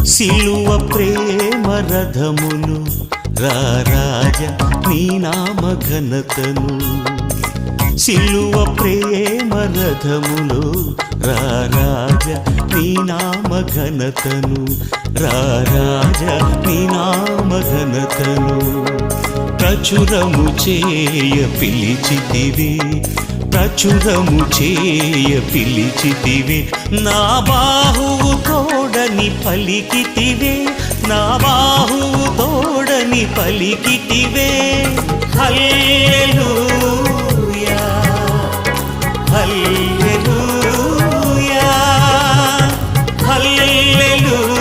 సిలువ ప్రేమ రథములు రారాజ నీ నామ ఘనతను సిలువ ప్రేమ రథములు రారాజ నీ నామ ఘనతను రారాజ నీ నామ ఘనతను ప్రచురము చేయ పిలిచితివే ప్రచురము చేయ పిలిచితివే నా బాహువు తోడని పలికితివే నా బాహువు తోడని పలికితివే హల్లెలూయా హల్లెలూయా హల్లెలూయా